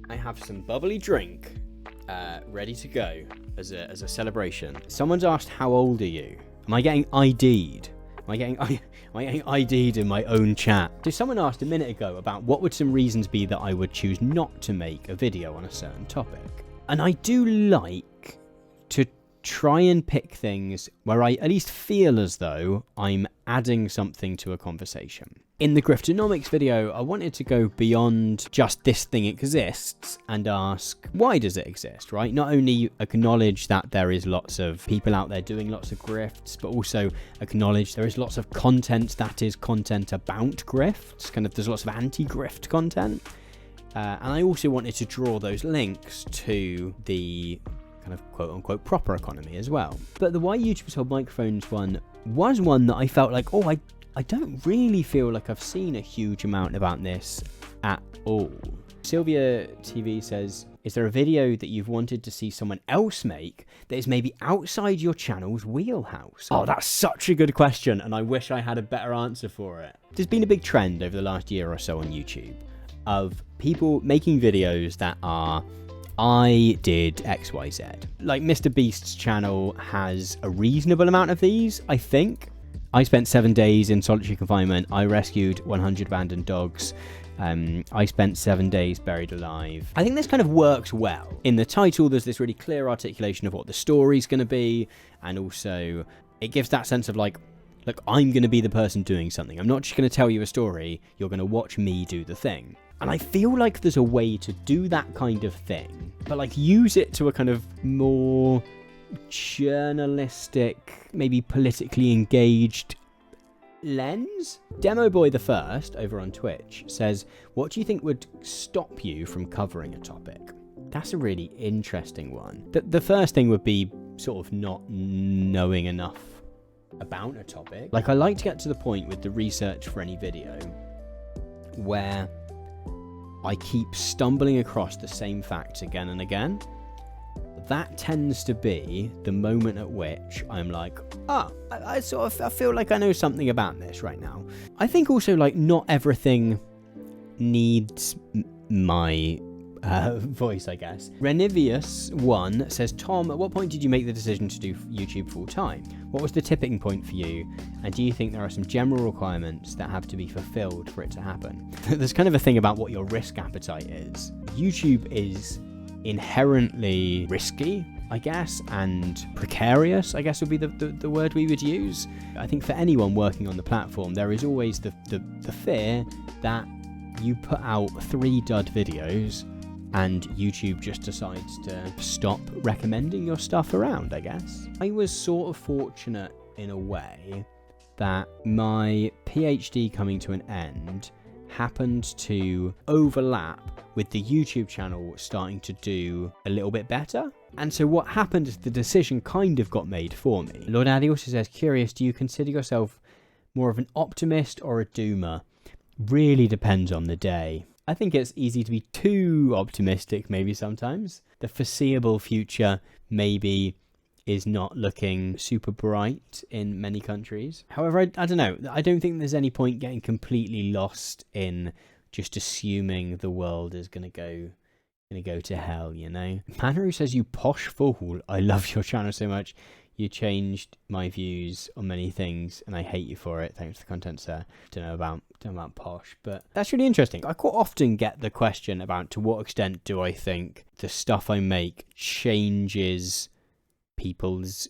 I have some bubbly drink ready to go as a celebration. Someone's asked, how old are you? Am I getting ID'd? Am I getting ID'd in my own chat? So someone asked a minute ago about what would some reasons be that I would choose not to make a video on a certain topic. And I do like to try and pick things where I at least feel as though I'm adding something to a conversation. In the Griftonomics video, I wanted to go beyond just this thing exists and ask, why does it exist, right? Not only acknowledge that there is lots of people out there doing lots of grifts, but also acknowledge there is lots of content that is content about grifts. There's lots of anti-grift content. And I also wanted to draw those links to the kind of quote-unquote proper economy as well. But the Why YouTubers Hold Microphones one was one that I felt like, I don't really feel like I've seen a huge amount about this at all. Sylvia TV says, is there a video that you've wanted to see someone else make that is maybe outside your channel's wheelhouse? Oh, that's such a good question, and I wish I had a better answer for it. There's been a big trend over the last year or so on YouTube of people making videos that are, I did XYZ. Like Mr. Beast's channel has a reasonable amount of these, I think. I spent 7 days in solitary confinement. I rescued 100 abandoned dogs. I spent 7 days buried alive. I think this kind of works well. In the title, there's this really clear articulation of what the story's going to be. And also, it gives that sense of like, look, I'm going to be the person doing something. I'm not just going to tell you a story. You're going to watch me do the thing. And I feel like there's a way to do that kind of thing, but like use it to a kind of more journalistic, maybe politically engaged lens. Demo Boy the First over on Twitch says, what do you think would stop you from covering a topic? That's a really interesting one. The first thing would be sort of not knowing enough about a topic. Like I like to get to the point with the research for any video where I keep stumbling across the same facts again and again. That tends to be the moment at which I'm like, I feel like I know something about this right now. I think also like not everything needs my voice, I guess. Renivius1 says, Tom, at what point did you make the decision to do YouTube full time? What was the tipping point for you? And do you think there are some general requirements that have to be fulfilled for it to happen? There's kind of a thing about what your risk appetite is. YouTube is inherently risky, I guess, and precarious, I guess would be the word we would use. I think for anyone working on the platform, there is always the fear that you put out 3 dud videos and YouTube just decides to stop recommending your stuff around, I guess. I was sort of fortunate in a way that my PhD coming to an end happened to overlap with the YouTube channel starting to do a little bit better. And so what happened is the decision kind of got made for me. Lord Addy also says, curious, do you consider yourself more of an optimist or a doomer? Really depends on the day. I think it's easy to be too optimistic maybe sometimes. The foreseeable future maybe is not looking super bright in many countries. However, I don't know. I don't think there's any point getting completely lost in just assuming the world is going to go to hell, you know? Manu says, you posh fool. I love your channel so much. You changed my views on many things, and I hate you for it. Thanks for the content, sir. Don't know about posh, but that's really interesting. I quite often get the question about to what extent do I think the stuff I make changes people's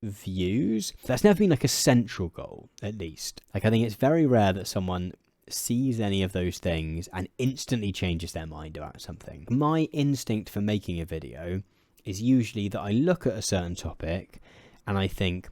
views. That's never been like a central goal, at least. Like I think it's very rare that someone sees any of those things and instantly changes their mind about something. My instinct for making a video is usually that I look at a certain topic and I think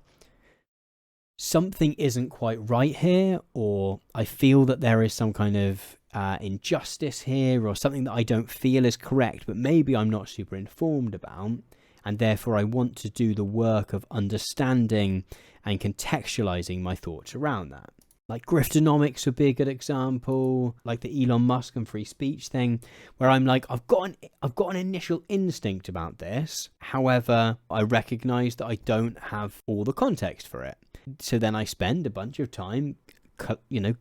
something isn't quite right here, or I feel that there is some kind of injustice here, or something that I don't feel is correct, but maybe I'm not super informed about, and therefore I want to do the work of understanding and contextualizing my thoughts around that. Like Griftonomics would be a good example, like the Elon Musk and free speech thing, where I'm like, I've got an initial instinct about this. However, I recognize that I don't have all the context for it. So then I spend a bunch of time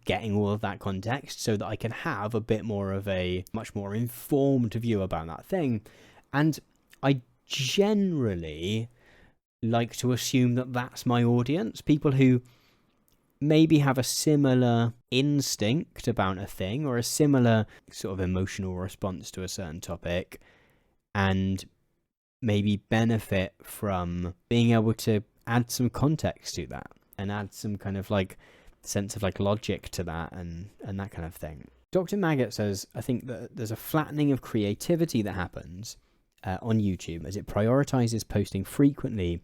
getting all of that context so that I can have a bit more of a much more informed view about that thing. And I generally like to assume that that's my audience, people who maybe have a similar instinct about a thing or a similar sort of emotional response to a certain topic, and maybe benefit from being able to add some context to that and add some kind of like sense of like logic to that and that kind of thing. Dr. Maggot says, I think that there's a flattening of creativity that happens on YouTube as it prioritizes posting frequently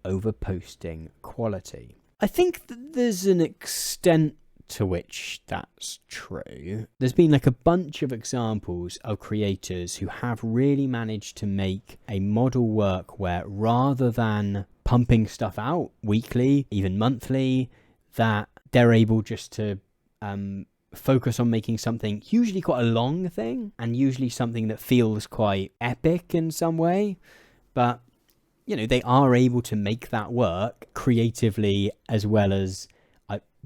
over posting quality. I think that there's an extent to which that's true. There's been like a bunch of examples of creators who have really managed to make a model work where rather than pumping stuff out weekly, even monthly, that they're able just to focus on making something, usually quite a long thing, and usually something that feels quite epic in some way, but they are able to make that work creatively as well as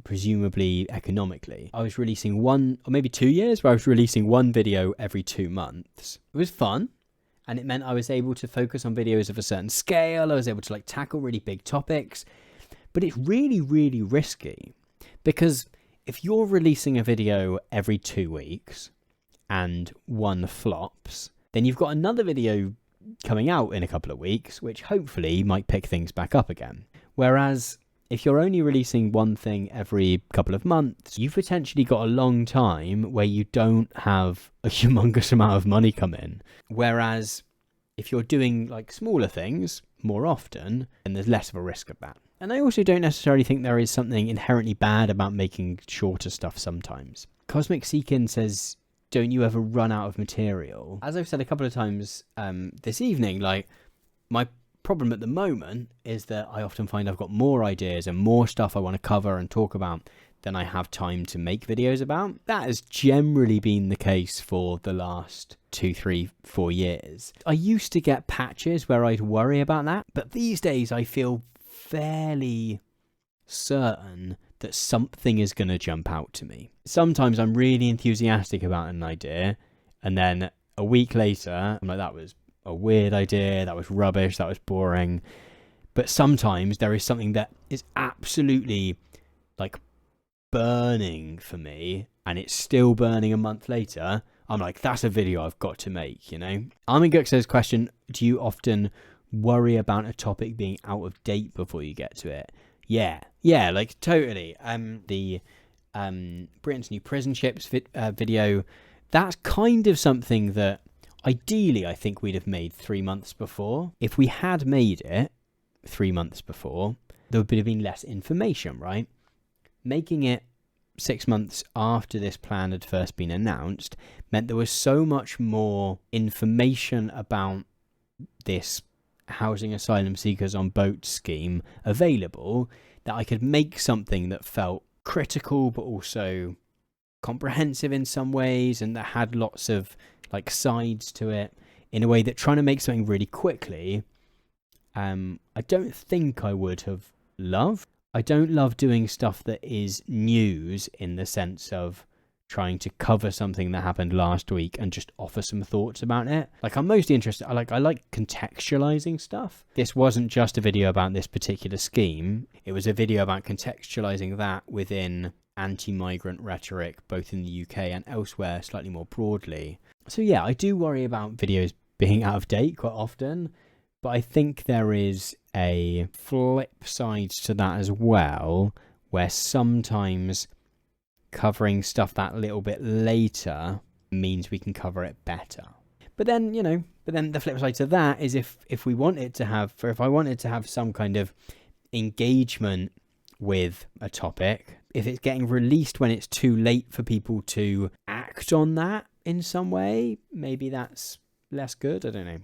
presumably economically. I was releasing 1 or maybe 2 years where I was releasing one video every 2 months. It was fun, and it meant I was able to focus on videos of a certain scale. I was able to like tackle really big topics, but it's really, really risky, because if you're releasing a video every 2 weeks and one flops, then you've got another video coming out in a couple of weeks, which hopefully might pick things back up again. Whereas if you're only releasing one thing every couple of months, you've potentially got a long time where you don't have a humongous amount of money come in. Whereas if you're doing like smaller things more often, then there's less of a risk of that. And I also don't necessarily think there is something inherently bad about making shorter stuff sometimes. Cosmic Seekin says, don't you ever run out of material? As I've said a couple of times this evening, like, my problem at the moment is that I often find I've got more ideas and more stuff I want to cover and talk about than I have time to make videos about. That has generally been the case for the last 2, 3, 4 years. I used to get patches where I'd worry about that, but these days I feel fairly certain that something is going to jump out to me. Sometimes I'm really enthusiastic about an idea, and then a week later I'm like, that was a weird idea, that was rubbish, that was boring. But sometimes there is something that is absolutely like burning for me, and it's still burning a month later. I'm like, that's a video I've got to make, Armin Guk says, question, do you often worry about a topic being out of date before you get to it? Yeah, like totally. The Britain's New Prison Ships video, that's kind of something that ideally I think we'd have made 3 months before. If we had made it 3 months before, there would have been less information, right? Making it 6 months after this plan had first been announced meant there was so much more information about this housing asylum seekers on boats scheme available that I could make something that felt critical but also comprehensive in some ways, and that had lots of like sides to it in a way that trying to make something really quickly, I don't think I would have loved. I don't love doing stuff that is news in the sense of trying to cover something that happened last week and just offer some thoughts about it. Like, I'm mostly interested, I like contextualizing stuff. This wasn't just a video about this particular scheme. It was a video about contextualizing that within anti-migrant rhetoric, both in the UK and elsewhere, slightly more broadly. So yeah, I do worry about videos being out of date quite often, but I think there is a flip side to that as well, where sometimes covering stuff that little bit later means we can cover it better. But then, the flip side to that is if I wanted to have some kind of engagement with a topic, if it's getting released when it's too late for people to act on that in some way, maybe that's less good. I don't know.